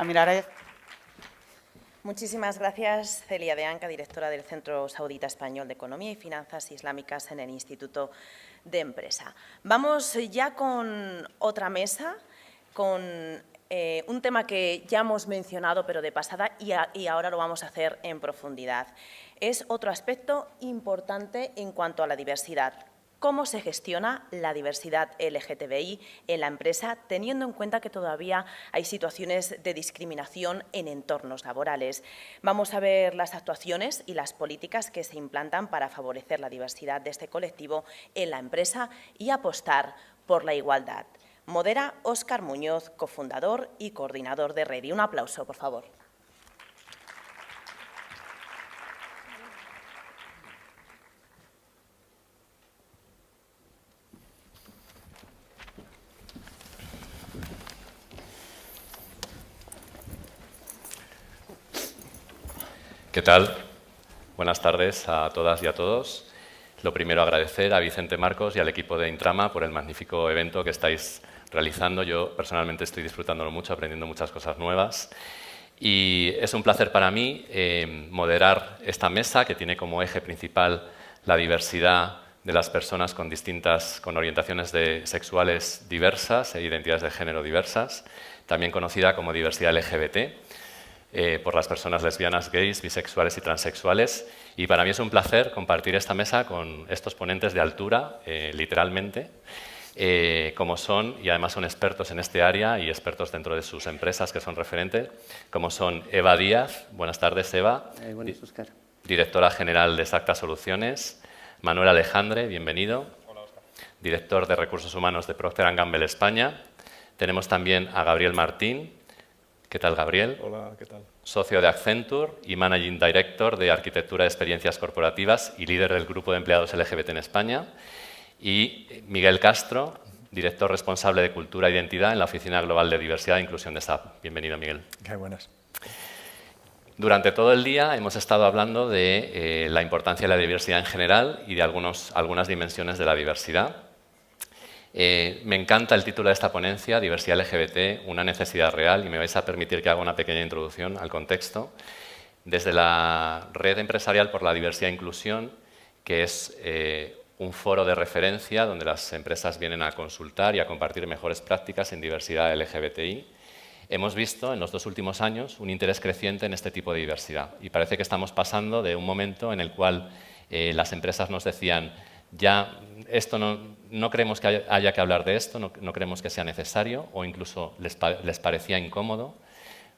Amirare. Muchísimas gracias, Celia de Anca, directora del Centro Saudita Español de Economía y Finanzas Islámicas en el Instituto de Empresa. Vamos ya con otra mesa, con un tema que ya hemos mencionado, pero de pasada, y ahora lo vamos a hacer en profundidad. Es otro aspecto importante en cuanto a la diversidad. ¿Cómo se gestiona la diversidad LGTBI en la empresa, teniendo en cuenta que todavía hay situaciones de discriminación en entornos laborales? Vamos a ver las actuaciones y las políticas que se implantan para favorecer la diversidad de este colectivo en la empresa y apostar por la igualdad. Modera Óscar Muñoz, cofundador y coordinador de Redi. Un aplauso, por favor. ¿Qué tal? Buenas tardes a todas y a todos. Lo primero, agradecer a Vicente Marcos y al equipo de Intrama por el magnífico evento que estáis realizando. Yo personalmente estoy disfrutándolo mucho, aprendiendo muchas cosas nuevas. Y es un placer para mí moderar esta mesa que tiene como eje principal la diversidad de las personas con orientaciones sexuales diversas e identidades de género diversas, también conocida como diversidad LGBT. Por las personas lesbianas, gays, bisexuales y transexuales. Y para mí es un placer compartir esta mesa con estos ponentes de altura, literalmente, como son, y además son expertos en este área y expertos dentro de sus empresas que son referentes, como son Eva Díaz. Buenas tardes, Eva. Buenas, Óscar. Directora general de Exacta Soluciones. Manuel Alejandre, bienvenido. Hola, Óscar. Director de Recursos Humanos de Procter & Gamble España. Tenemos también a Gabriel Martín. ¿Qué tal, Gabriel? Hola, ¿qué tal? Socio de Accenture y Managing Director de Arquitectura de Experiencias Corporativas y líder del grupo de empleados LGBT en España. Y Miguel Castro, director responsable de Cultura e Identidad en la Oficina Global de Diversidad e Inclusión de SAP. Bienvenido, Miguel. Qué buenas. Durante todo el día hemos estado hablando de la importancia de la diversidad en general y de algunas dimensiones de la diversidad. Me encanta el título de esta ponencia, Diversidad LGBT, una necesidad real, y me vais a permitir que haga una pequeña introducción al contexto. Desde la Red Empresarial por la Diversidad e Inclusión, que es un foro de referencia donde las empresas vienen a consultar y a compartir mejores prácticas en diversidad LGBTI, hemos visto en los 2 últimos años un interés creciente en este tipo de diversidad. Y parece que estamos pasando de un momento en el cual las empresas nos decían ya esto no creemos que haya que hablar de esto, no creemos que sea necesario, o incluso les parecía incómodo.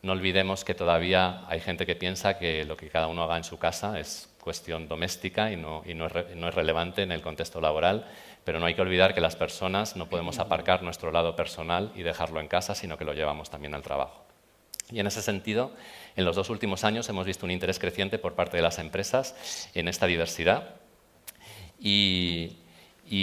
No olvidemos que todavía hay gente que piensa que lo que cada uno haga en su casa es cuestión doméstica y no es relevante en el contexto laboral, pero no hay que olvidar que las personas no podemos aparcar nuestro lado personal y dejarlo en casa, sino que lo llevamos también al trabajo. Y en ese sentido, en los 2 últimos años hemos visto un interés creciente por parte de las empresas en esta diversidad. Y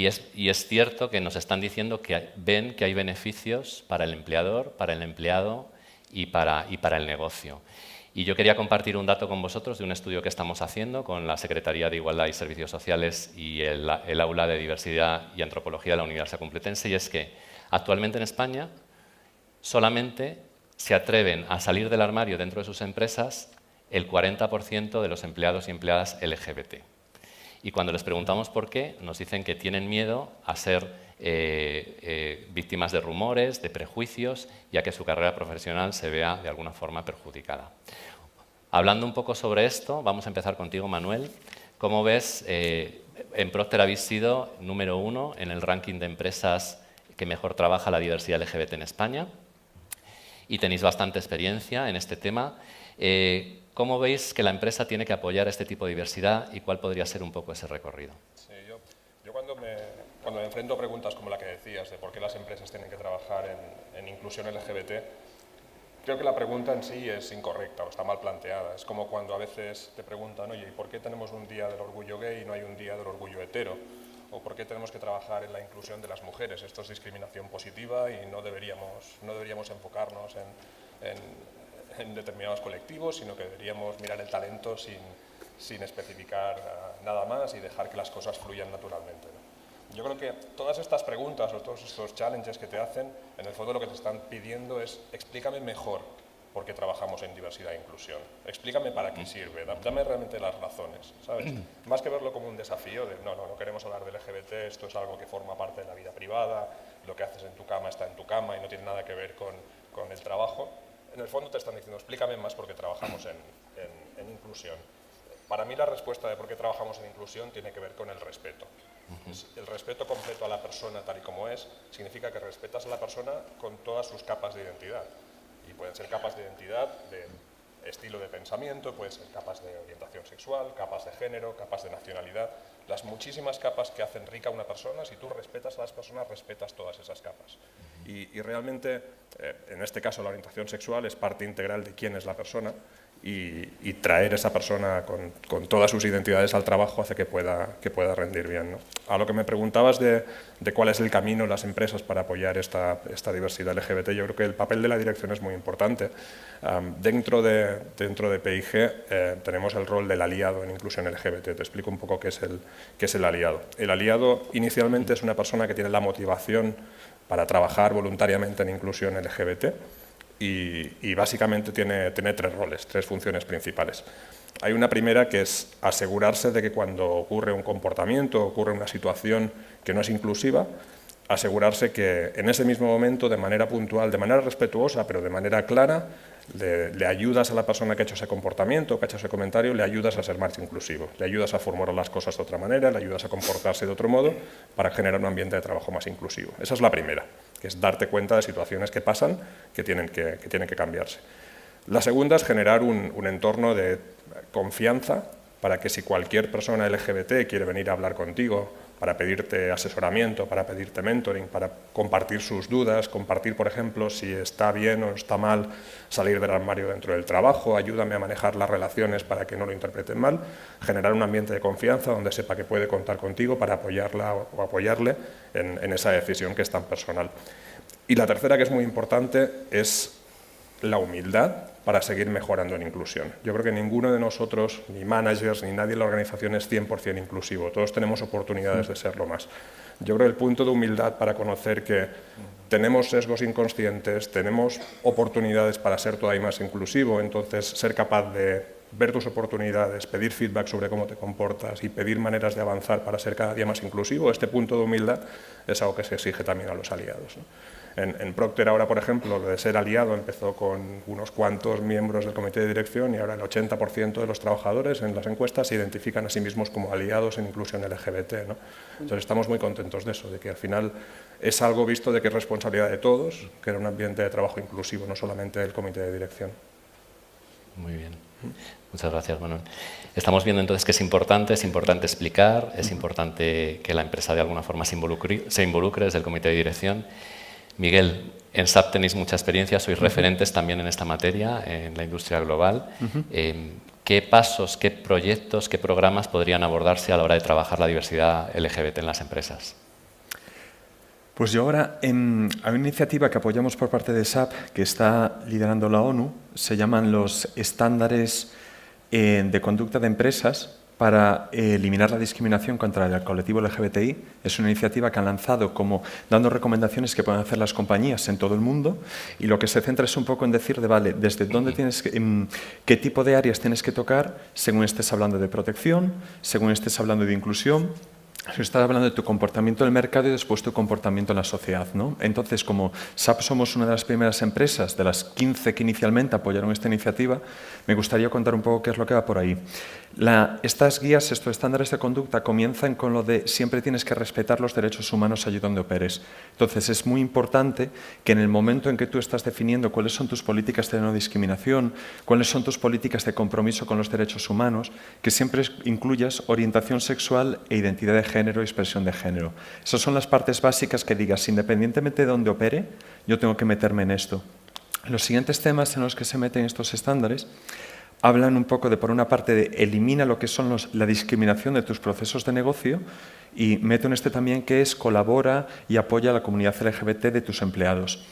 es cierto que nos están diciendo que ven que hay beneficios para el empleador, para el empleado y para el negocio. Y yo quería compartir un dato con vosotros de un estudio que estamos haciendo con la Secretaría de Igualdad y Servicios Sociales y el Aula de Diversidad y Antropología de la Universidad Complutense, y es que actualmente en España solamente se atreven a salir del armario dentro de sus empresas el 40% de los empleados y empleadas LGBT. Y cuando les preguntamos por qué, nos dicen que tienen miedo a ser víctimas de rumores, de prejuicios, y a que su carrera profesional se vea de alguna forma perjudicada. Hablando un poco sobre esto, vamos a empezar contigo, Manuel. ¿Cómo ves? En Procter habéis sido número 1 en el ranking de empresas que mejor trabaja la diversidad LGBT en España y tenéis bastante experiencia en este tema. ¿Cómo veis que la empresa tiene que apoyar este tipo de diversidad y cuál podría ser un poco ese recorrido? Sí, yo cuando me enfrento a preguntas como la que decías de por qué las empresas tienen que trabajar en inclusión LGBT, creo que la pregunta en sí es incorrecta o está mal planteada. Es como cuando a veces te preguntan, oye, ¿y por qué tenemos un día del orgullo gay y no hay un día del orgullo hetero? ¿O por qué tenemos que trabajar en la inclusión de las mujeres? Esto es discriminación positiva y no deberíamos enfocarnos en determinados colectivos, sino que deberíamos mirar el talento sin especificar nada más y dejar que las cosas fluyan naturalmente, ¿no? Yo creo que todas estas preguntas o todos estos challenges que te hacen, en el fondo lo que te están pidiendo es explícame mejor por qué trabajamos en diversidad e inclusión. Explícame para qué sirve, dame realmente las razones, ¿sabes? Más que verlo como un desafío de no queremos hablar del LGBT, esto es algo que forma parte de la vida privada, lo que haces en tu cama está en tu cama y no tiene nada que ver con el trabajo. En el fondo te están diciendo, explícame más por qué trabajamos en inclusión. Para mí la respuesta de por qué trabajamos en inclusión tiene que ver con el respeto. El respeto completo a la persona tal y como es significa que respetas a la persona con todas sus capas de identidad. Y pueden ser capas de identidad de estilo de pensamiento, pueden ser capas de orientación sexual, capas de género, capas de nacionalidad, las muchísimas capas que hacen rica a una persona. Si tú respetas a las personas, respetas todas esas capas. Y realmente, en este caso, la orientación sexual es parte integral de quién es la persona y traer esa persona con todas sus identidades al trabajo hace que pueda rendir bien, ¿no? A lo que me preguntabas de cuál es el camino de las empresas para apoyar esta diversidad LGBT, yo creo que el papel de la dirección es muy importante. Dentro de PIG tenemos el rol del aliado en inclusión LGBT. Te explico un poco qué es el aliado. El aliado inicialmente es una persona que tiene la motivación para trabajar voluntariamente en inclusión LGBT y básicamente tiene 3 roles, 3 funciones principales. Hay una primera que es asegurarse de que cuando ocurre un comportamiento, ocurre una situación que no es inclusiva, asegurarse que en ese mismo momento, de manera puntual, de manera respetuosa, pero de manera clara, le ayudas a la persona que ha hecho ese comportamiento, que ha hecho ese comentario, le ayudas a ser más inclusivo, le ayudas a formular las cosas de otra manera, le ayudas a comportarse de otro modo para generar un ambiente de trabajo más inclusivo. Esa es la primera, que es darte cuenta de situaciones que pasan que tienen que cambiarse. La segunda es generar un entorno de confianza para que si cualquier persona LGBT quiere venir a hablar contigo, para pedirte asesoramiento, para pedirte mentoring, para compartir sus dudas, compartir, por ejemplo, si está bien o está mal salir del armario dentro del trabajo, ayúdame a manejar las relaciones para que no lo interpreten mal, generar un ambiente de confianza donde sepa que puede contar contigo para apoyarla o apoyarle en esa decisión que es tan personal. Y la tercera, que es muy importante, es la humildad para seguir mejorando en inclusión. Yo creo que ninguno de nosotros, ni managers, ni nadie en la organización es 100% inclusivo. Todos tenemos oportunidades de serlo más. Yo creo que el punto de humildad para conocer que tenemos sesgos inconscientes, tenemos oportunidades para ser todavía más inclusivo, entonces ser capaz de ver tus oportunidades, pedir feedback sobre cómo te comportas y pedir maneras de avanzar para ser cada día más inclusivo, este punto de humildad es algo que se exige también a los aliados, ¿no? En Procter ahora, por ejemplo, lo de ser aliado empezó con unos cuantos miembros del comité de dirección y ahora el 80% de los trabajadores en las encuestas se identifican a sí mismos como aliados en inclusión LGBT, ¿no? Entonces estamos muy contentos de eso, de que al final es algo visto de que es responsabilidad de todos, que era un ambiente de trabajo inclusivo, no solamente del comité de dirección. Muy bien. Muchas gracias, Manuel. Estamos viendo entonces que es importante explicar, es importante que la empresa de alguna forma se involucre desde el comité de dirección. Miguel, en SAP tenéis mucha experiencia, sois referentes también en esta materia, en la industria global. ¿Qué pasos, qué proyectos, qué programas podrían abordarse a la hora de trabajar la diversidad LGBT en las empresas? Pues yo ahora, hay una iniciativa que apoyamos por parte de SAP que está liderando la ONU, se llaman los estándares de conducta de empresas para eliminar la discriminación contra el colectivo LGBTI. Es una iniciativa que han lanzado como dando recomendaciones que pueden hacer las compañías en todo el mundo y lo que se centra es un poco en decir vale, desde dónde tienes qué tipo de áreas tienes que tocar según estés hablando de protección, según estés hablando de inclusión, si estás hablando de tu comportamiento en el mercado y después tu comportamiento en la sociedad, ¿no? Entonces, como SAP somos una de las primeras empresas, de las 15 que inicialmente apoyaron esta iniciativa, me gustaría contar un poco qué es lo que va por ahí. Estas guías, estos estándares de conducta comienzan con lo de siempre tienes que respetar los derechos humanos allí donde operes. Entonces, es muy importante que en el momento en que tú estás definiendo cuáles son tus políticas de no discriminación, cuáles son tus políticas de compromiso con los derechos humanos, que siempre incluyas orientación sexual e identidad de género y expresión de género. Esas son las partes básicas que digas, independientemente de dónde opere, yo tengo que meterme en esto. Los siguientes temas en los que se meten estos estándares hablan un poco de, por una parte, de elimina lo que son la discriminación de tus procesos de negocio y meto en este también que es colabora y apoya a la comunidad LGBT de tus empleados.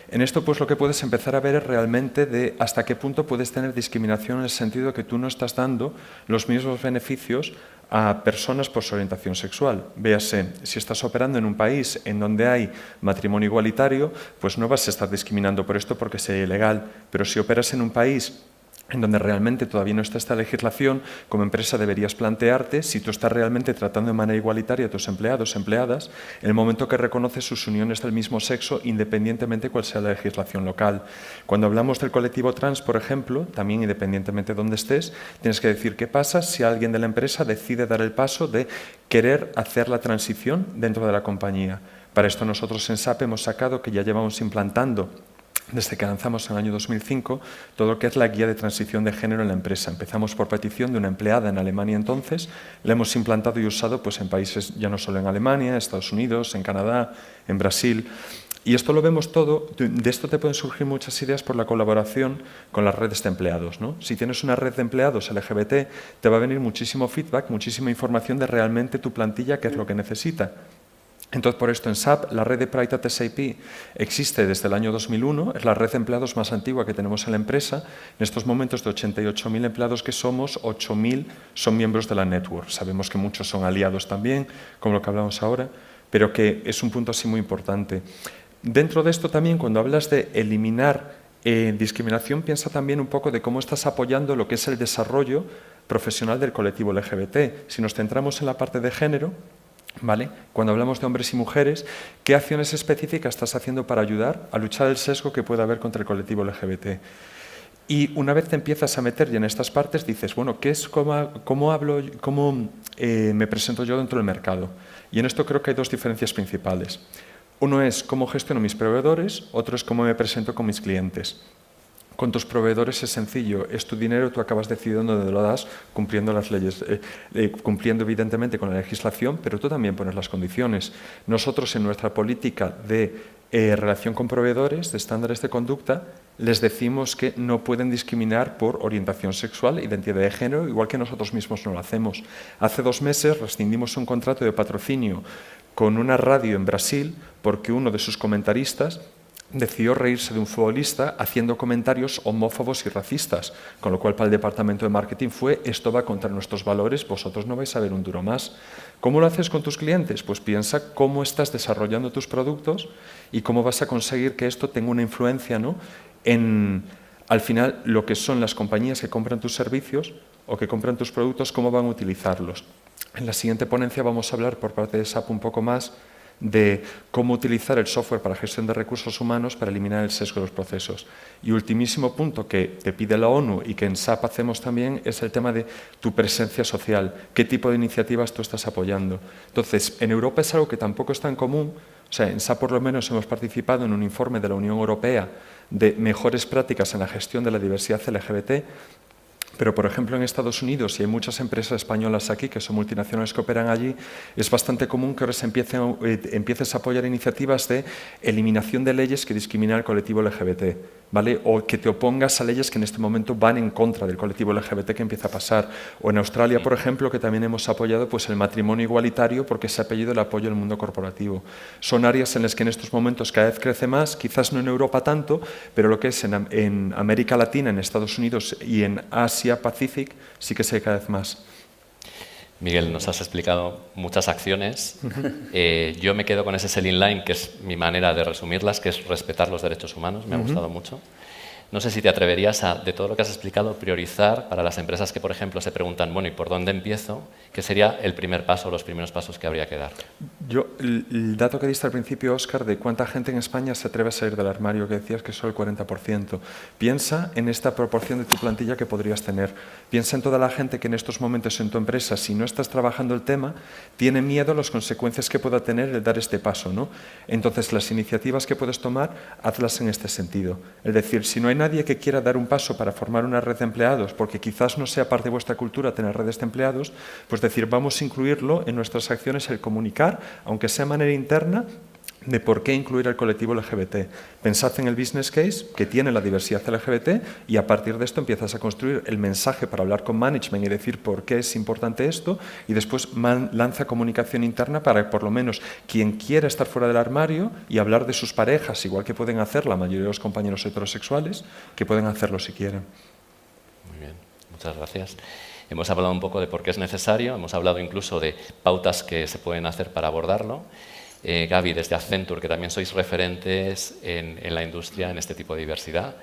En esto, pues lo que puedes empezar a ver es realmente de hasta qué punto puedes tener discriminación en el sentido de que tú no estás dando los mismos beneficios a personas por su orientación sexual. Véase, si estás operando en un país en donde hay matrimonio igualitario, pues no vas a estar discriminando por esto porque sea ilegal, pero si operas en un país en donde realmente todavía no está esta legislación, como empresa deberías plantearte si tú estás realmente tratando de manera igualitaria a tus empleados, empleadas, en el momento que reconoces sus uniones del mismo sexo, independientemente cuál sea la legislación local. Cuando hablamos del colectivo trans, por ejemplo, también independientemente de dónde estés, tienes que decir qué pasa si alguien de la empresa decide dar el paso de querer hacer la transición dentro de la compañía. Para esto nosotros en SAP hemos sacado que ya llevamos implantando desde que lanzamos en el año 2005, todo lo que es la guía de transición de género en la empresa. Empezamos por petición de una empleada en Alemania entonces, la hemos implantado y usado pues, en países ya no solo en Alemania, Estados Unidos, en Canadá, en Brasil. Y esto lo vemos todo, de esto te pueden surgir muchas ideas por la colaboración con las redes de empleados, ¿no? Si tienes una red de empleados LGBT, te va a venir muchísimo feedback, muchísima información de realmente tu plantilla, qué es lo que necesita. Entonces, por esto en SAP, la red de Pride at SAP existe desde el año 2001, es la red de empleados más antigua que tenemos en la empresa. En estos momentos, de 88.000 empleados que somos, 8.000 son miembros de la network. Sabemos que muchos son aliados también, como lo que hablamos ahora, pero que es un punto así muy importante. Dentro de esto también, cuando hablas de eliminar discriminación, piensa también un poco de cómo estás apoyando lo que es el desarrollo profesional del colectivo LGBT. Si nos centramos en la parte de género, ¿vale? Cuando hablamos de hombres y mujeres, ¿qué acciones específicas estás haciendo para ayudar a luchar el sesgo que puede haber contra el colectivo LGBT? Y una vez te empiezas a meter ya en estas partes, dices, bueno, ¿cómo me presento yo dentro del mercado? Y en esto creo que hay dos diferencias principales. Uno es cómo gestiono mis proveedores, otro es cómo me presento con mis clientes. Con tus proveedores es sencillo, es tu dinero, tú acabas decidiendo dónde lo das, cumpliendo las leyes, cumpliendo evidentemente con la legislación, pero tú también pones las condiciones. Nosotros en nuestra política de relación con proveedores, de estándares de conducta, les decimos que no pueden discriminar por orientación sexual, identidad de género, igual que nosotros mismos no lo hacemos. Hace 2 meses rescindimos un contrato de patrocinio con una radio en Brasil porque uno de sus comentaristas decidió reírse de un futbolista haciendo comentarios homófobos y racistas, con lo cual para el departamento de marketing fue esto va contra nuestros valores, vosotros no vais a ver un duro más. ¿Cómo lo haces con tus clientes? Pues piensa cómo estás desarrollando tus productos y cómo vas a conseguir que esto tenga una influencia, ¿no?, en, al final, lo que son las compañías que compran tus servicios o que compran tus productos, cómo van a utilizarlos. En la siguiente ponencia vamos a hablar por parte de SAP un poco más de cómo utilizar el software para gestión de recursos humanos para eliminar el sesgo de los procesos. Y ultimísimo punto que te pide la ONU y que en SAP hacemos también es el tema de tu presencia social, qué tipo de iniciativas tú estás apoyando. Entonces, en Europa es algo que tampoco es tan común, o sea, en SAP por lo menos hemos participado en un informe de la Unión Europea de mejores prácticas en la gestión de la diversidad LGBT. Pero, por ejemplo, en Estados Unidos, y hay muchas empresas españolas aquí que son multinacionales que operan allí, es bastante común que ahora empieces a apoyar iniciativas de eliminación de leyes que discriminan al colectivo LGBT, ¿vale? O que te opongas a leyes que en este momento van en contra del colectivo LGBT que empieza a pasar. O en Australia, por ejemplo, que también hemos apoyado pues, el matrimonio igualitario porque se ha pedido el apoyo del mundo corporativo. Son áreas en las que en estos momentos cada vez crece más, quizás no en Europa tanto, pero lo que es en América Latina, en Estados Unidos y en Asia Pacific sí que se ve cada vez más. Miguel, nos has explicado muchas acciones. Yo me quedo con ese selling line, que es mi manera de resumirlas, que es respetar los derechos humanos. Me ha gustado mucho. No sé si te atreverías a, de todo lo que has explicado, priorizar para las empresas que, por ejemplo, se preguntan, bueno, ¿y por dónde empiezo? ¿Qué sería el primer paso o los primeros pasos que habría que dar? El dato que diste al principio, Óscar, de cuánta gente en España se atreve a salir del armario, que decías que es solo el 40%. Piensa en esta proporción de tu plantilla que podrías tener. Piensa en toda la gente que en estos momentos en tu empresa, si no estás trabajando el tema, tiene miedo a las consecuencias que pueda tener el dar este paso, ¿no? Entonces, las iniciativas que puedes tomar, hazlas en este sentido. Es decir, si no hay nadie que quiera dar un paso para formar una red de empleados, porque quizás no sea parte de vuestra cultura tener redes de empleados, pues decir, vamos a incluirlo en nuestras acciones, el comunicar, aunque sea de manera interna, de por qué incluir al colectivo LGBT. Pensad en el business case que tiene la diversidad LGBT y a partir de esto empiezas a construir el mensaje para hablar con management y decir por qué es importante esto y después lanza comunicación interna para que por lo menos quien quiera estar fuera del armario y hablar de sus parejas, igual que pueden hacer la mayoría de los compañeros heterosexuales, que pueden hacerlo si quieren. Muy bien, muchas gracias. Hemos hablado un poco de por qué es necesario, hemos hablado incluso de pautas que se pueden hacer para abordarlo. Gaby, desde Accenture, que también sois referentes en la industria en este tipo de diversidad,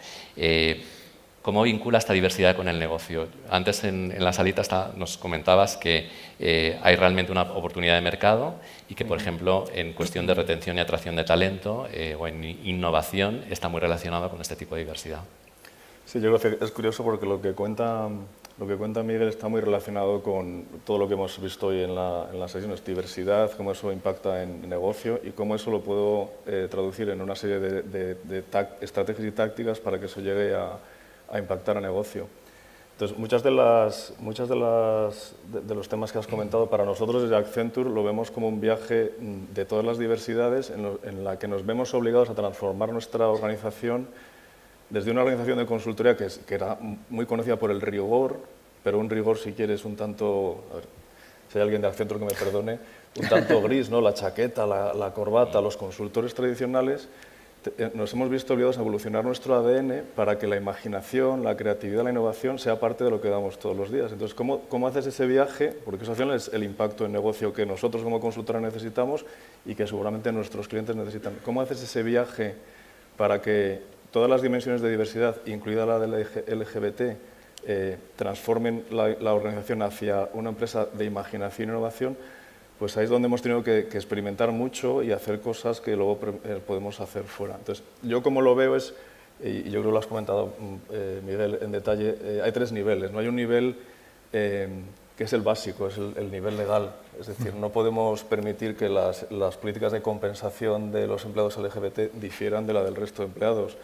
¿cómo vincula esta diversidad con el negocio? Antes en la salita nos comentabas que hay realmente una oportunidad de mercado y que, por ejemplo, en cuestión de retención y atracción de talento o en innovación está muy relacionado con este tipo de diversidad. Sí, yo creo que es curioso porque lo que cuenta Miguel está muy relacionado con todo lo que hemos visto hoy en las sesiones, diversidad, cómo eso impacta en negocio y cómo eso lo puedo traducir en una serie de estrategias y tácticas para que eso llegue a impactar a negocio. Entonces, muchos de los temas que has comentado, para nosotros desde Accenture lo vemos como un viaje de todas las diversidades en la que nos vemos obligados a transformar nuestra organización desde una organización de consultoría que era muy conocida por el rigor, pero un rigor, si quieres, un tanto, a ver, si hay alguien de Accenture que me perdone, un tanto gris, ¿no? La chaqueta, la corbata, los consultores tradicionales, nos hemos visto obligados a evolucionar nuestro ADN para que la imaginación, la creatividad, la innovación sea parte de lo que damos todos los días. Entonces, ¿cómo haces ese viaje? Porque eso al final es el impacto en negocio que nosotros como consultora necesitamos y que seguramente nuestros clientes necesitan. ¿Cómo haces ese viaje para que todas las dimensiones de diversidad, incluida la del LGBT, transformen la organización hacia una empresa de imaginación e innovación? Pues ahí es donde hemos tenido que experimentar mucho y hacer cosas que luego podemos hacer fuera. Entonces, yo como lo veo es, y yo creo que lo has comentado, Miguel, en detalle, hay 3 niveles. ¿No? Hay un nivel que es el básico, es el nivel legal. Es decir, no podemos permitir que las políticas de compensación de los empleados LGBT difieran de la del resto de empleados.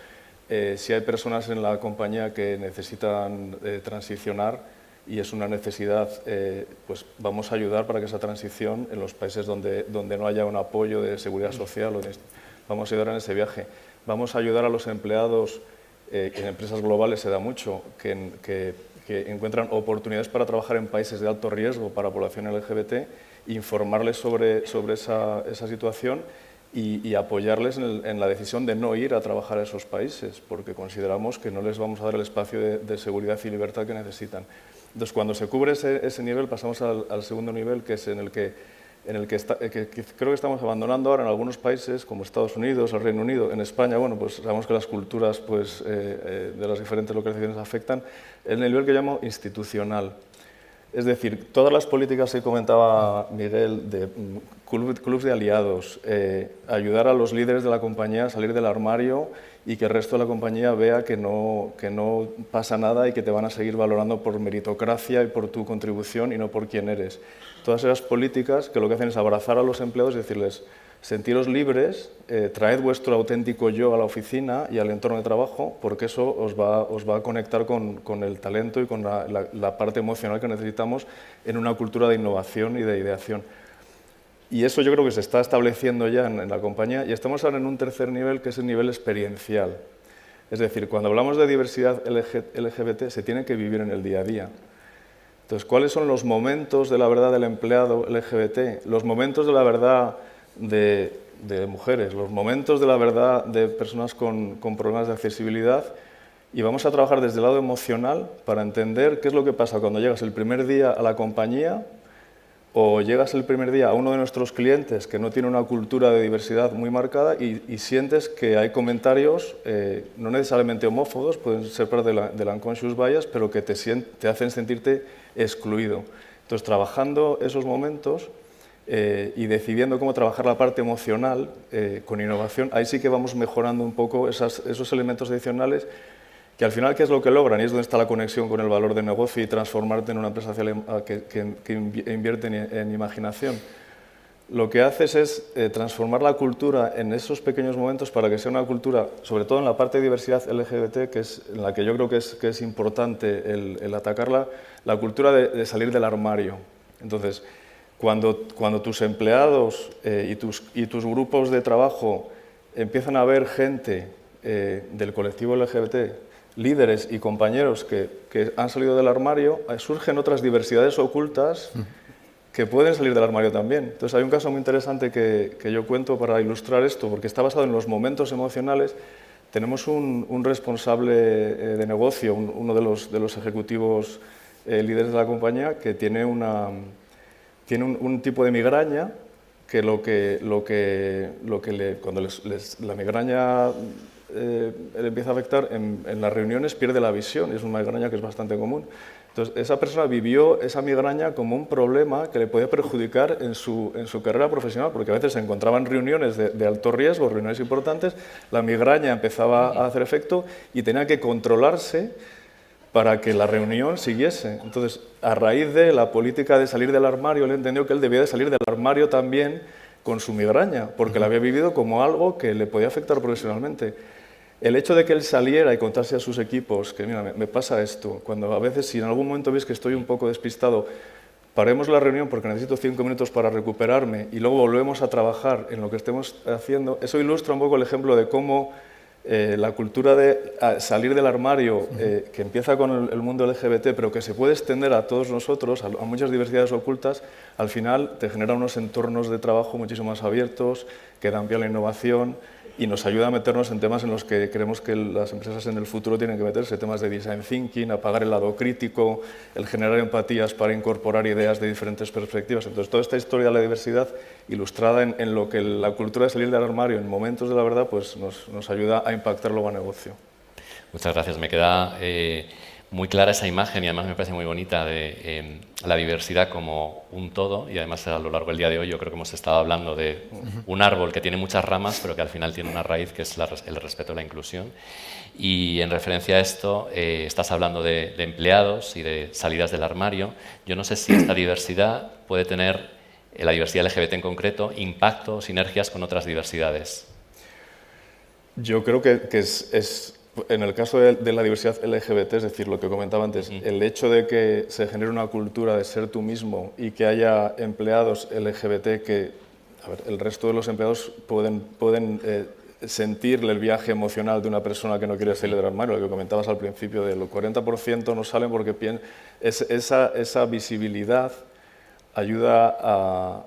Si hay personas en la compañía que necesitan transicionar y es una necesidad, pues vamos a ayudar para que esa transición en los países donde no haya un apoyo de seguridad social, vamos a ayudar en ese viaje. Vamos a ayudar a los empleados, que en empresas globales se da mucho, que encuentran oportunidades para trabajar en países de alto riesgo para población LGBT, informarles sobre esa situación y apoyarles en la decisión de no ir a trabajar a esos países, porque consideramos que no les vamos a dar el espacio de seguridad y libertad que necesitan. Entonces, cuando se cubre ese nivel, pasamos al segundo nivel, que es en el que creo que estamos abandonando ahora en algunos países, como Estados Unidos, el Reino Unido. En España, bueno, pues sabemos que las culturas pues, de las diferentes localizaciones afectan, en el nivel que llamo institucional. Es decir, todas las políticas que comentaba Miguel, de clubs de aliados, ayudar a los líderes de la compañía a salir del armario y que el resto de la compañía vea que no pasa nada y que te van a seguir valorando por meritocracia y por tu contribución y no por quién eres. Todas esas políticas que lo que hacen es abrazar a los empleados y decirles, sentiros libres, traed vuestro auténtico yo a la oficina y al entorno de trabajo, porque eso os va a conectar con el talento y con la parte emocional que necesitamos en una cultura de innovación y de ideación. Y eso yo creo que se está estableciendo ya en la compañía y estamos ahora en un tercer nivel, que es el nivel experiencial. Es decir, cuando hablamos de diversidad LGBT se tiene que vivir en el día a día. Entonces, ¿cuáles son los momentos de la verdad del empleado LGBT? Los momentos de la verdad de mujeres, los momentos de la verdad de personas con problemas de accesibilidad, y vamos a trabajar desde el lado emocional para entender qué es lo que pasa cuando llegas el primer día a la compañía o llegas el primer día a uno de nuestros clientes que no tiene una cultura de diversidad muy marcada y sientes que hay comentarios, no necesariamente homófobos, pueden ser parte de la unconscious bias, pero que te hacen sentirte excluido. Entonces, trabajando esos momentos y decidiendo cómo trabajar la parte emocional con innovación, ahí sí que vamos mejorando un poco esos elementos adicionales que al final, ¿qué es lo que logran? Y es donde está la conexión con el valor de negocio y transformarte en una empresa que invierte en imaginación. Lo que haces es transformar la cultura en esos pequeños momentos para que sea una cultura, sobre todo en la parte de diversidad LGBT, que es en la que yo creo que es importante el atacarla, la cultura de salir del armario. Entonces, cuando tus empleados y tus grupos de trabajo empiezan a ver gente del colectivo LGBT, líderes y compañeros que han salido del armario, surgen otras diversidades ocultas que pueden salir del armario también. Entonces hay un caso muy interesante que yo cuento para ilustrar esto, porque está basado en los momentos emocionales. Tenemos un responsable de negocio, uno de los ejecutivos líderes de la compañía que tiene un tipo de migraña que cuando la migraña le empieza a afectar en las reuniones, pierde la visión, y es una migraña que es bastante común. Entonces, esa persona vivió esa migraña como un problema que le podía perjudicar en su carrera profesional, porque a veces se encontraba en reuniones de alto riesgo, reuniones importantes, la migraña empezaba a hacer efecto y tenía que controlarse para que la reunión siguiese. Entonces, a raíz de la política de salir del armario, él entendió que él debía de salir del armario también con su migraña, porque la había vivido como algo que le podía afectar profesionalmente. El hecho de que él saliera y contase a sus equipos que, mira, me pasa esto, cuando a veces, si en algún momento veis que estoy un poco despistado, paremos la reunión porque necesito 5 minutos para recuperarme y luego volvemos a trabajar en lo que estemos haciendo, eso ilustra un poco el ejemplo de cómo la cultura de salir del armario, que empieza con el mundo LGBT, pero que se puede extender a todos nosotros, a muchas diversidades ocultas, al final te genera unos entornos de trabajo muchísimo más abiertos, que dan pie a la innovación y nos ayuda a meternos en temas en los que creemos que las empresas en el futuro tienen que meterse, temas de design thinking, apagar el lado crítico, el generar empatías para incorporar ideas de diferentes perspectivas. Entonces, toda esta historia de la diversidad, ilustrada en lo que la cultura de salir del armario en momentos de la verdad, pues nos ayuda a impactar luego a negocio. Muchas gracias. Me queda muy clara esa imagen y además me parece muy bonita de la diversidad como un todo, y además a lo largo del día de hoy yo creo que hemos estado hablando de un árbol que tiene muchas ramas pero que al final tiene una raíz que es el respeto a la inclusión. Y en referencia a esto estás hablando de empleados y de salidas del armario. Yo no sé si esta diversidad puede tener, la diversidad LGBT en concreto, impacto o sinergias con otras diversidades. Yo creo que es en el caso de la diversidad LGBT, es decir, lo que comentaba antes, el hecho de que se genere una cultura de ser tú mismo y que haya empleados LGBT que, a ver, el resto de los empleados pueden sentir el viaje emocional de una persona que no quiere salir del armario, lo que comentabas al principio, del 40% no salen porque esa visibilidad ayuda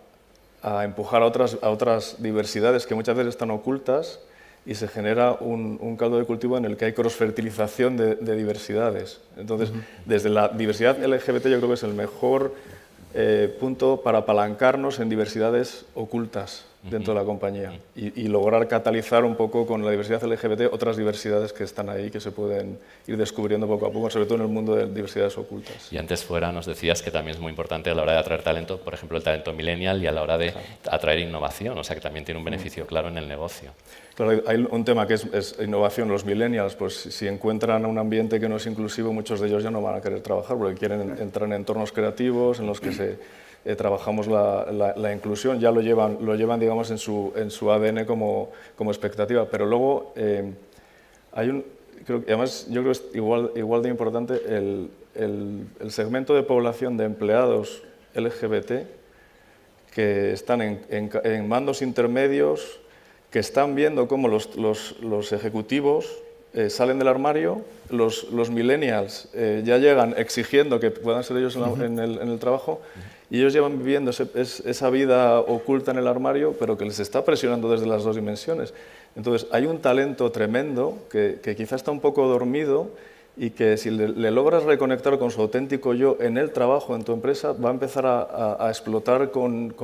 a empujar a otras diversidades que muchas veces están ocultas, y se genera un caldo de cultivo en el que hay crossfertilización de diversidades. Entonces, desde la diversidad LGBT yo creo que es el mejor punto para apalancarnos en diversidades ocultas dentro de la compañía y lograr catalizar un poco con la diversidad LGBT otras diversidades que están ahí, que se pueden ir descubriendo poco a poco, sobre todo en el mundo de diversidades ocultas. Y antes fuera nos decías que también es muy importante a la hora de atraer talento, por ejemplo, el talento millennial, y a la hora de atraer innovación, o sea que también tiene un beneficio claro en el negocio. Claro, hay un tema que es innovación. Los millennials, pues si encuentran un ambiente que no es inclusivo, muchos de ellos ya no van a querer trabajar porque quieren entrar en entornos creativos en los que trabajamos la inclusión, ya lo llevan digamos, en su ADN como expectativa. Pero luego además yo creo que es igual de importante el segmento de población de empleados LGBT que están en mandos intermedios, que están viendo cómo los ejecutivos salen del armario, los millennials ya llegan exigiendo que puedan ser ellos en el trabajo, y ellos llevan viviendo esa vida oculta en el armario, pero que les está presionando desde las dos dimensiones. Entonces, hay un talento tremendo que quizá está un poco dormido y que si le logras reconectar con su auténtico yo en el trabajo, en tu empresa, va a empezar a explotar con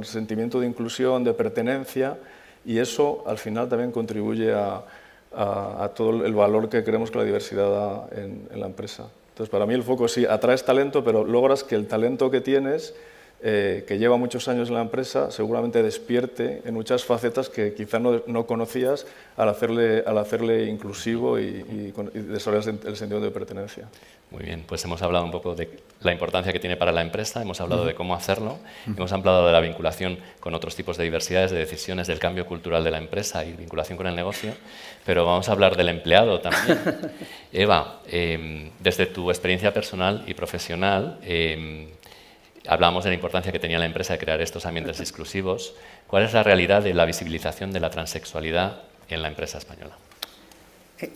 sentimiento de inclusión, de pertenencia, y eso al final también contribuye a todo el valor que creemos que la diversidad da en la empresa. Entonces, para mí el foco sí, atraes talento, pero logras que el talento que tienes, que lleva muchos años en la empresa, seguramente despierte en muchas facetas que quizá no conocías al hacerle inclusivo y desarrollar el sentido de pertenencia. Muy bien, pues hemos hablado un poco de la importancia que tiene para la empresa, hemos hablado de cómo hacerlo, hemos hablado de la vinculación con otros tipos de diversidades, de decisiones, del cambio cultural de la empresa y vinculación con el negocio, pero vamos a hablar del empleado también. Eva, desde tu experiencia personal y profesional, hablamos de la importancia que tenía la empresa de crear estos ambientes exclusivos. ¿Cuál es la realidad de la visibilización de la transexualidad en la empresa española?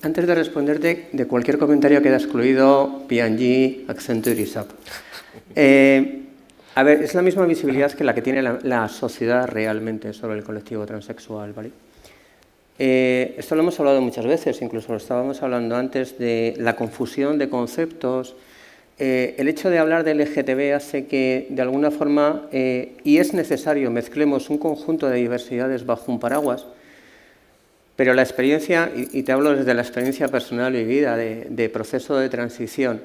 Antes de responderte, de cualquier comentario queda excluido P&G, Accenture y SAP. A ver, es la misma visibilidad que la que tiene la sociedad realmente sobre el colectivo transexual, ¿vale? Esto lo hemos hablado muchas veces, incluso lo estábamos hablando antes, de la confusión de conceptos, el hecho de hablar de LGTB hace que, de alguna forma, y es necesario, mezclemos un conjunto de diversidades bajo un paraguas, pero la experiencia, y te hablo desde la experiencia personal vivida de proceso de transición,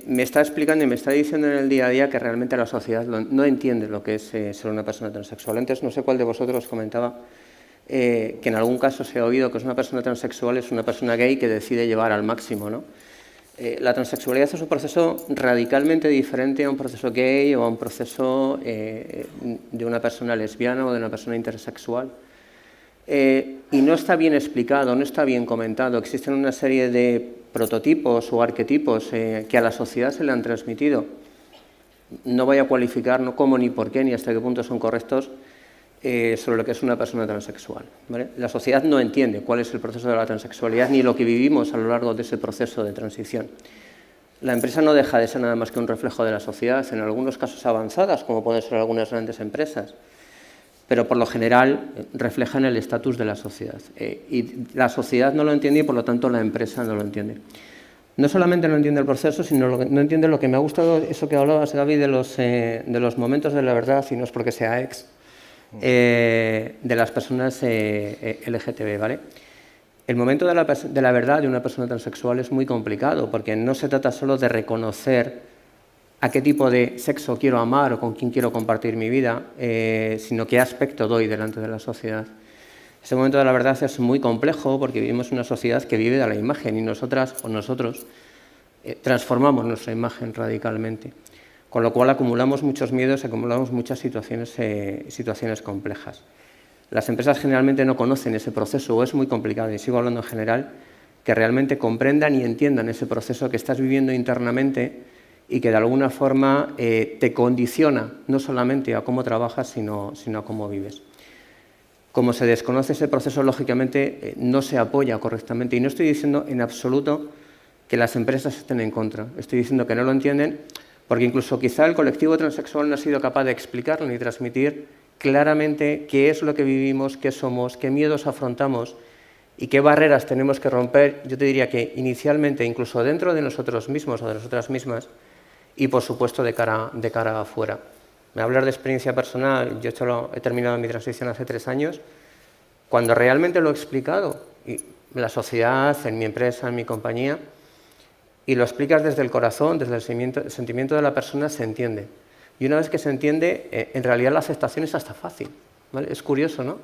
me está explicando y me está diciendo en el día a día que realmente la sociedad no entiende lo que es ser una persona transexual. Antes no sé cuál de vosotros comentaba que en algún caso se ha oído que es una persona transexual es una persona gay que decide llevar al máximo, ¿no? La transexualidad es un proceso radicalmente diferente a un proceso gay o a un proceso de una persona lesbiana o de una persona intersexual. Y no está bien explicado, no está bien comentado. Existen una serie de prototipos o arquetipos que a la sociedad se le han transmitido. No voy a cualificar no cómo ni por qué ni hasta qué punto son correctos sobre lo que es una persona transexual, ¿vale? La sociedad no entiende cuál es el proceso de la transexualidad ni lo que vivimos a lo largo de ese proceso de transición. La empresa no deja de ser nada más que un reflejo de la sociedad, en algunos casos avanzadas, como pueden ser algunas grandes empresas, pero por lo general reflejan el estatus de la sociedad. Y la sociedad no lo entiende y por lo tanto la empresa no lo entiende. No solamente no entiende el proceso, sino no entiende lo que me ha gustado, eso que hablabas, Gaby, de los momentos de la verdad, y no es porque sea ex, de las personas LGTB, ¿vale? El momento de la verdad de una persona transexual es muy complicado, porque no se trata solo de reconocer a qué tipo de sexo quiero amar o con quién quiero compartir mi vida, sino qué aspecto doy delante de la sociedad. Ese momento de la verdad es muy complejo porque vivimos en una sociedad que vive de la imagen y nosotras o nosotros transformamos nuestra imagen radicalmente. Con lo cual acumulamos muchos miedos, acumulamos muchas situaciones complejas. Las empresas generalmente no conocen ese proceso o es muy complicado, y sigo hablando en general, que realmente comprendan y entiendan ese proceso que estás viviendo internamente y que de alguna forma te condiciona no solamente a cómo trabajas, sino a cómo vives. Como se desconoce ese proceso, lógicamente no se apoya correctamente. Y no estoy diciendo en absoluto que las empresas estén en contra. Estoy diciendo que no lo entienden porque incluso quizá el colectivo transexual no ha sido capaz de explicar ni transmitir claramente qué es lo que vivimos, qué somos, qué miedos afrontamos y qué barreras tenemos que romper. Yo te diría que inicialmente, incluso dentro de nosotros mismos o de nosotras mismas, y por supuesto de cara afuera. Me voy a hablar de experiencia personal. Yo he terminado mi transición hace 3 años. Cuando realmente lo he explicado, y en la sociedad, en mi empresa, en mi compañía, y lo explicas desde el corazón, desde el sentimiento de la persona, se entiende. Y una vez que se entiende, en realidad la aceptación es hasta fácil, ¿vale? Es curioso, ¿no?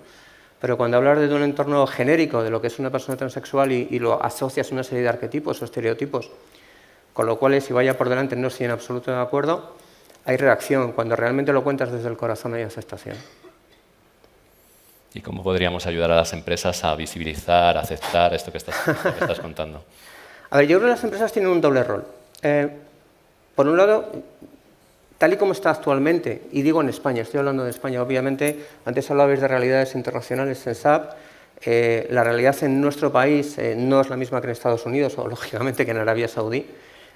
Pero cuando hablas de un entorno genérico de lo que es una persona transexual y lo asocias a una serie de arquetipos o estereotipos, con lo cual, si vaya por delante, no estoy en absoluto de acuerdo, hay reacción. Cuando realmente lo cuentas desde el corazón hay aceptación. ¿Y cómo podríamos ayudar a las empresas a visibilizar, a aceptar esto que estás contando? A ver, yo creo que las empresas tienen un doble rol. Por un lado, tal y como está actualmente, y digo en España, estoy hablando de España, obviamente, antes hablabais de realidades internacionales en SAP, la realidad en nuestro país no es la misma que en Estados Unidos o, lógicamente, que en Arabia Saudí,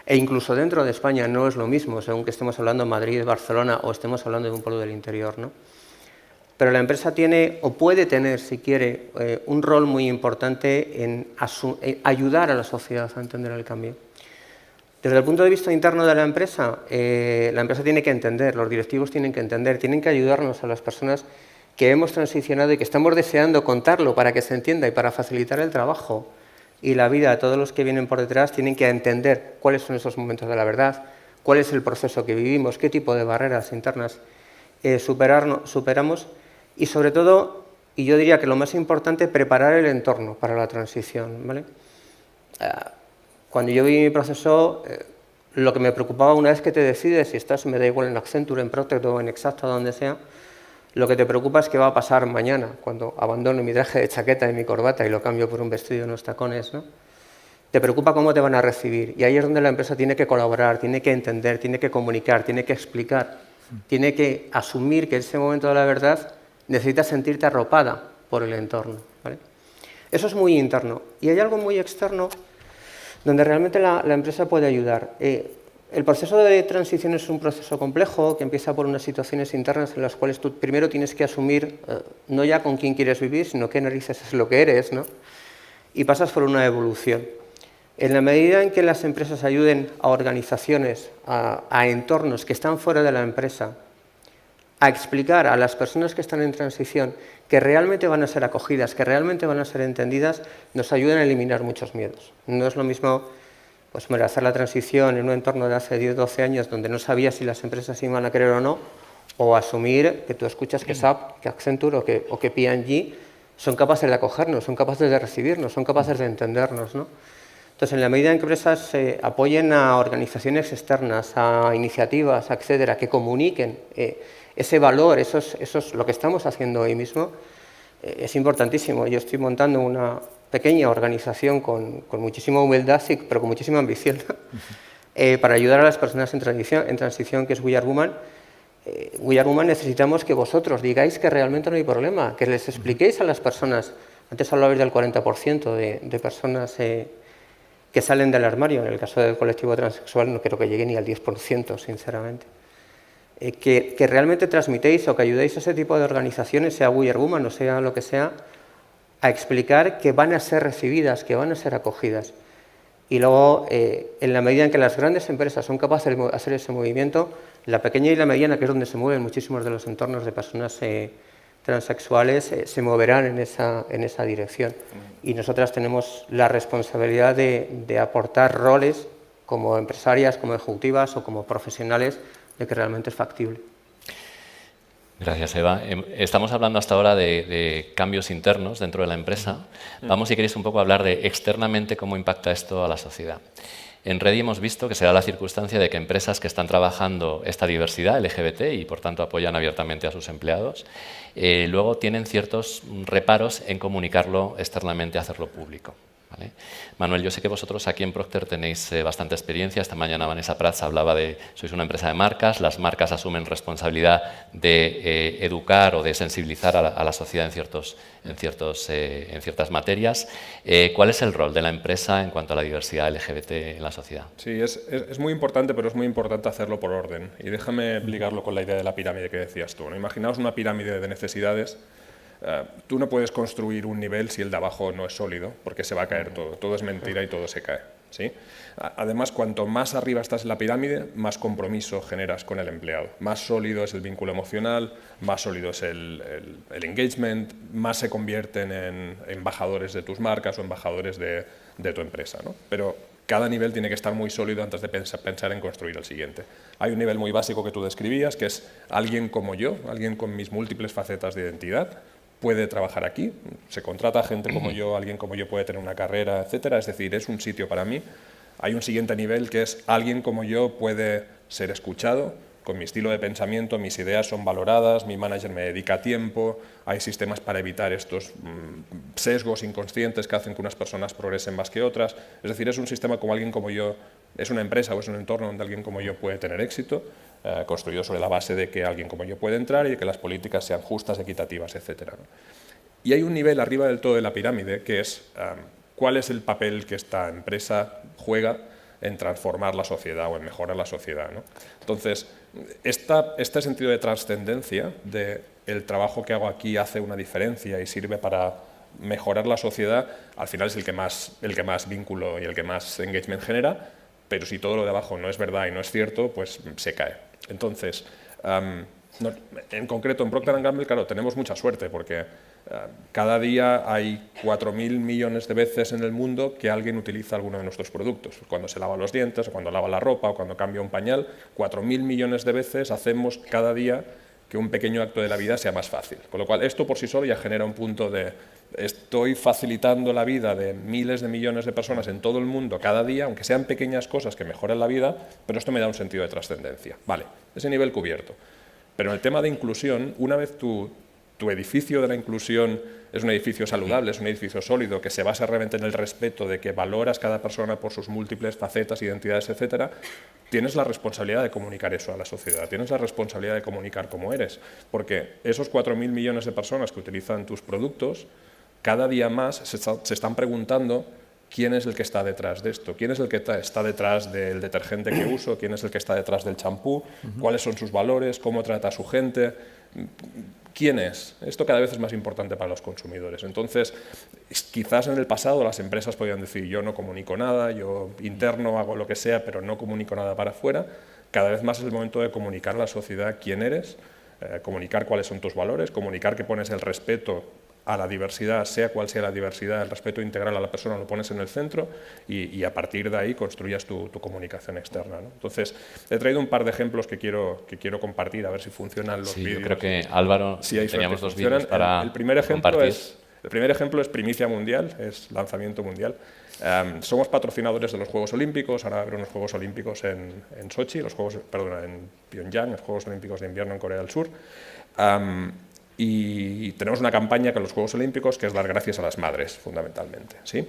e incluso dentro de España no es lo mismo, según que estemos hablando de Madrid, Barcelona o estemos hablando de un pueblo del interior, ¿no? Pero la empresa tiene, o puede tener, si quiere, un rol muy importante en ayudar a la sociedad a entender el cambio. Desde el punto de vista interno de la empresa tiene que entender, los directivos tienen que entender, tienen que ayudarnos a las personas que hemos transicionado y que estamos deseando contarlo para que se entienda y para facilitar el trabajo y la vida a todos los que vienen por detrás. Tienen que entender cuáles son esos momentos de la verdad, cuál es el proceso que vivimos, qué tipo de barreras internas superamos y, sobre todo, y yo diría que lo más importante, preparar el entorno para la transición, ¿vale? Cuando yo viví mi proceso, lo que me preocupaba una vez que te decides, si estás, me da igual en Accenture, en Procter o en Exacta, donde sea, lo que te preocupa es qué va a pasar mañana, cuando abandono mi traje de chaqueta y mi corbata y lo cambio por un vestido y unos tacones, ¿no? Te preocupa cómo te van a recibir, y ahí es donde la empresa tiene que colaborar, tiene que entender, tiene que comunicar, tiene que explicar, tiene que asumir que en ese momento de la verdad necesitas sentirte arropada por el entorno, ¿vale? Eso es muy interno. Y hay algo muy externo donde realmente la empresa puede ayudar. El proceso de transición es un proceso complejo que empieza por unas situaciones internas en las cuales tú primero tienes que asumir no ya con quién quieres vivir, sino qué narices es lo que eres, ¿no? Y pasas por una evolución. En la medida en que las empresas ayuden a organizaciones, a entornos que están fuera de la empresa, a explicar a las personas que están en transición que realmente van a ser acogidas, que realmente van a ser entendidas, nos ayudan a eliminar muchos miedos. No es lo mismo pues, hacer la transición en un entorno de hace 10 o 12 años donde no sabías si las empresas iban a querer o no, o asumir que tú escuchas que SAP, que Accenture o que P&G son capaces de acogernos, son capaces de recibirnos, son capaces de entendernos, ¿no? Entonces, en la medida en que empresas apoyen a organizaciones externas, a iniciativas, etcétera, que comuniquen ese valor, eso es lo que estamos haciendo hoy mismo, es importantísimo. Yo estoy montando una pequeña organización con muchísima humildad, pero con muchísima ambición, para ayudar a las personas en transición, que es We Are Women. We Are Women necesitamos que vosotros digáis que realmente no hay problema, que les expliquéis a las personas. Antes hablabais del 40% de personas que salen del armario. En el caso del colectivo transexual no creo que llegue ni al 10%, sinceramente. Que realmente transmitéis o que ayudéis a ese tipo de organizaciones, sea We Are Women o sea lo que sea, a explicar que van a ser recibidas, que van a ser acogidas. Y luego, en la medida en que las grandes empresas son capaces de hacer ese movimiento, la pequeña y la mediana, que es donde se mueven muchísimos de los entornos de personas transexuales, se moverán en esa dirección. Y nosotras tenemos la responsabilidad de aportar roles como empresarias, como ejecutivas o como profesionales de que realmente es factible. Gracias, Eva. Estamos hablando hasta ahora de cambios internos dentro de la empresa. Vamos, si queréis, un poco a hablar de externamente cómo impacta esto a la sociedad. En Redi hemos visto que se da la circunstancia de que empresas que están trabajando esta diversidad LGBT y por tanto apoyan abiertamente a sus empleados, luego tienen ciertos reparos en comunicarlo externamente, hacerlo público. ¿Vale? Manuel, yo sé que vosotros aquí en Procter tenéis bastante experiencia. Esta mañana Vanessa Prats hablaba de sois una empresa de marcas, las marcas asumen responsabilidad de educar o de sensibilizar a la sociedad en ciertas materias. ¿Cuál es el rol de la empresa en cuanto a la diversidad LGBT en la sociedad? Sí, es muy importante, pero es muy importante hacerlo por orden. Y déjame explicarlo con la idea de la pirámide que decías tú, ¿no? Imaginaos una pirámide de necesidades. Tú no puedes construir un nivel si el de abajo no es sólido, porque se va a caer todo. Todo es mentira y todo se cae, ¿sí? Además, cuanto más arriba estás en la pirámide, más compromiso generas con el empleado. Más sólido es el vínculo emocional, más sólido es el engagement, más se convierten en embajadores de tus marcas o embajadores de tu empresa, ¿no? Pero cada nivel tiene que estar muy sólido antes de pensar en construir el siguiente. Hay un nivel muy básico que tú describías, que es alguien como yo, alguien con mis múltiples facetas de identidad, puede trabajar aquí, se contrata a gente como yo, alguien como yo puede tener una carrera, etcétera, es decir, es un sitio para mí. Hay un siguiente nivel que es alguien como yo puede ser escuchado, con mi estilo de pensamiento, mis ideas son valoradas, mi manager me dedica tiempo, hay sistemas para evitar estos sesgos inconscientes que hacen que unas personas progresen más que otras, es decir, es un sistema como alguien como yo, es una empresa o es un entorno donde alguien como yo puede tener éxito, construido sobre la base de que alguien como yo puede entrar y de que las políticas sean justas, equitativas, etc., ¿no? Y hay un nivel arriba del todo de la pirámide que es cuál es el papel que esta empresa juega en transformar la sociedad o en mejorar la sociedad, ¿no? Entonces, este sentido de trascendencia, de el trabajo que hago aquí hace una diferencia y sirve para mejorar la sociedad, al final es el que más vínculo y el que más engagement genera, pero si todo lo de abajo no es verdad y no es cierto, pues se cae. Entonces, en concreto en Procter & Gamble, claro, tenemos mucha suerte porque cada día hay 4.000 millones de veces en el mundo que alguien utiliza alguno de nuestros productos. Cuando se lava los dientes, o cuando lava la ropa, o cuando cambia un pañal, 4.000 millones de veces hacemos cada día que un pequeño acto de la vida sea más fácil. Con lo cual, esto por sí solo ya genera un punto de estoy facilitando la vida de miles de millones de personas en todo el mundo cada día, aunque sean pequeñas cosas que mejoran la vida, pero esto me da un sentido de trascendencia. Vale, ese nivel cubierto. Pero en el tema de inclusión, una vez tu edificio de la inclusión es un edificio saludable, es un edificio sólido, que se basa realmente en el respeto de que valoras cada persona por sus múltiples facetas, identidades, etcétera, tienes la responsabilidad de comunicar eso a la sociedad, tienes la responsabilidad de comunicar cómo eres, porque esos 4.000 millones de personas que utilizan tus productos, cada día más se están preguntando quién es el que está detrás de esto, quién es el que está detrás del detergente que uso, quién es el que está detrás del champú, cuáles son sus valores, cómo trata a su gente, ¿quién es? Esto cada vez es más importante para los consumidores. Entonces, quizás en el pasado las empresas podían decir, yo no comunico nada, yo interno hago lo que sea, pero no comunico nada para afuera. Cada vez más es el momento de comunicar a la sociedad quién eres, comunicar cuáles son tus valores, comunicar que pones el respeto a la diversidad, sea cual sea la diversidad, el respeto integral a la persona lo pones en el centro y a partir de ahí construyas tu comunicación externa, ¿no? Entonces, he traído un par de ejemplos que quiero compartir, a ver si funcionan los vídeos. Yo creo que, Álvaro, teníamos dos vídeos para el primer ejemplo compartir. El primer ejemplo es primicia mundial, es lanzamiento mundial. Somos patrocinadores de los Juegos Olímpicos, ahora habrá unos Juegos Olímpicos en Sochi, en Pyongyang, los Juegos Olímpicos de invierno en Corea del Sur. Y tenemos una campaña con los Juegos Olímpicos que es dar gracias a las madres, fundamentalmente, ¿sí?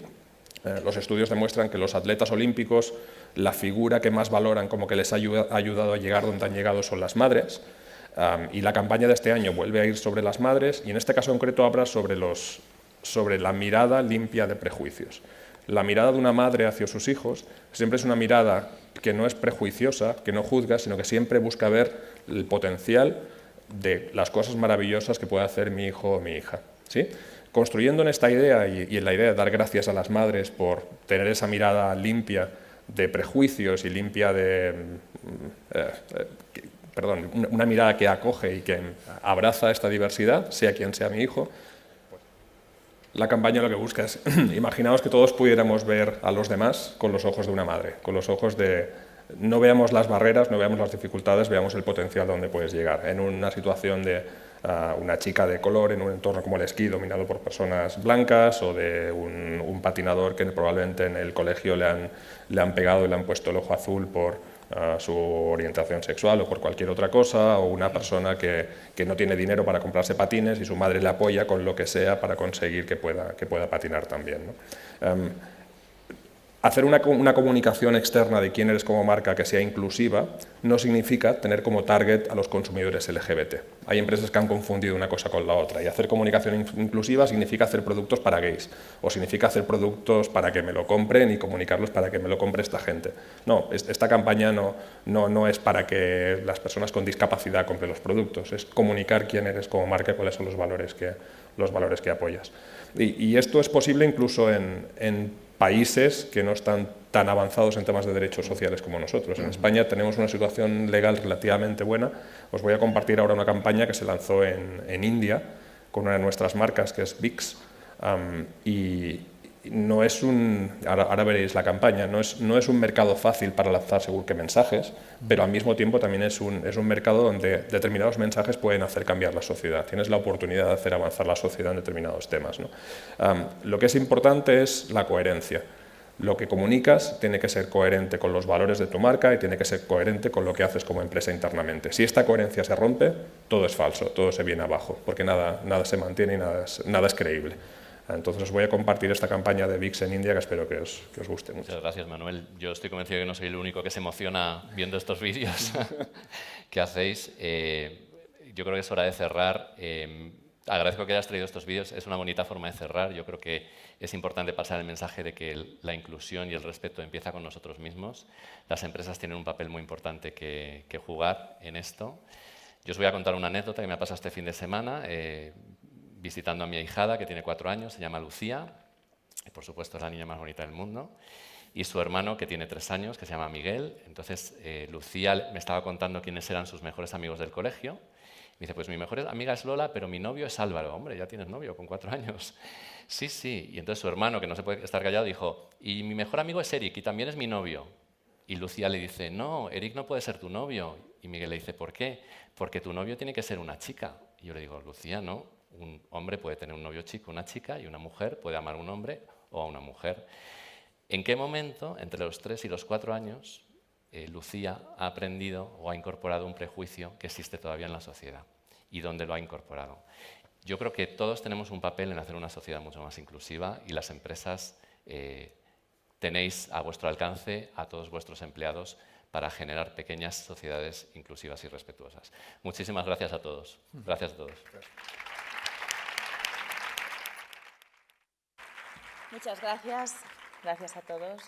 Los estudios demuestran que los atletas olímpicos, la figura que más valoran como que les ha ayudado a llegar donde han llegado son las madres, y la campaña de este año vuelve a ir sobre las madres, y en este caso concreto habla sobre la mirada limpia de prejuicios. La mirada de una madre hacia sus hijos siempre es una mirada que no es prejuiciosa, que no juzga, sino que siempre busca ver el potencial de las cosas maravillosas que puede hacer mi hijo o mi hija, ¿sí? Construyendo en esta idea y en la idea de dar gracias a las madres por tener esa mirada limpia de prejuicios y limpia de... una mirada que acoge y que abraza esta diversidad, sea quien sea mi hijo. La campaña lo que busca es, imaginaos que todos pudiéramos ver a los demás con los ojos de una madre, con los ojos de... No veamos las barreras, no veamos las dificultades, veamos el potencial donde puedes llegar. En una situación de una chica de color, en un entorno como el esquí dominado por personas blancas, o de un patinador que probablemente en el colegio le han pegado y le han puesto el ojo azul por su orientación sexual o por cualquier otra cosa, o una persona que no tiene dinero para comprarse patines y su madre le apoya con lo que sea para conseguir que pueda patinar también, ¿no? Hacer una comunicación externa de quién eres como marca que sea inclusiva no significa tener como target a los consumidores LGBT. Hay empresas que han confundido una cosa con la otra, y hacer comunicación inclusiva significa hacer productos para gays, o significa hacer productos para que me lo compren y comunicarlos para que me lo compre esta gente. No, esta campaña no es para que las personas con discapacidad compren los productos, es comunicar quién eres como marca y cuáles son los valores que apoyas. Y esto es posible incluso en países que no están tan avanzados en temas de derechos sociales como nosotros. En España tenemos una situación legal relativamente buena. Os voy a compartir ahora una campaña que se lanzó en India con una de nuestras marcas, que es VIX, y no es ahora veréis la campaña, no es un mercado fácil para lanzar según qué mensajes, pero al mismo tiempo también es un mercado donde determinados mensajes pueden hacer cambiar la sociedad. Tienes la oportunidad de hacer avanzar la sociedad en determinados temas, ¿no? Lo que es importante es la coherencia. Lo que comunicas tiene que ser coherente con los valores de tu marca y tiene que ser coherente con lo que haces como empresa internamente. Si esta coherencia se rompe, todo es falso, todo se viene abajo, porque nada se mantiene y nada es creíble. Entonces os voy a compartir esta campaña de VIX en India que espero que os guste mucho. Muchas gracias, Manuel. Yo estoy convencido que no soy el único que se emociona viendo estos vídeos que hacéis. Yo creo que es hora de cerrar. Agradezco que hayas traído estos vídeos. Es una bonita forma de cerrar. Yo creo que es importante pasar el mensaje de que la inclusión y el respeto empieza con nosotros mismos. Las empresas tienen un papel muy importante que jugar en esto. Yo os voy a contar una anécdota que me ha pasado este fin de semana. Visitando a mi ahijada, que tiene 4 años, se llama Lucía, y por supuesto es la niña más bonita del mundo, y su hermano, que tiene 3 años, que se llama Miguel. Entonces, Lucía me estaba contando quiénes eran sus mejores amigos del colegio. Me dice, pues mi mejor amiga es Lola, pero mi novio es Álvaro. Hombre, ya tienes novio con 4 años. Sí, sí. Y entonces su hermano, que no se puede estar callado, dijo, y mi mejor amigo es Eric, y también es mi novio. Y Lucía le dice, no, Eric no puede ser tu novio. Y Miguel le dice, ¿por qué? Porque tu novio tiene que ser una chica. Y yo le digo, Lucía, no. Un hombre puede tener un novio chico, una chica, y una mujer puede amar a un hombre o a una mujer. ¿En qué momento, entre los 3 y los 4 años, Lucía ha aprendido o ha incorporado un prejuicio que existe todavía en la sociedad? ¿Y dónde lo ha incorporado? Yo creo que todos tenemos un papel en hacer una sociedad mucho más inclusiva, y las empresas tenéis a vuestro alcance a todos vuestros empleados para generar pequeñas sociedades inclusivas y respetuosas. Muchísimas gracias a todos. Gracias a todos. Muchas gracias. Gracias a todos.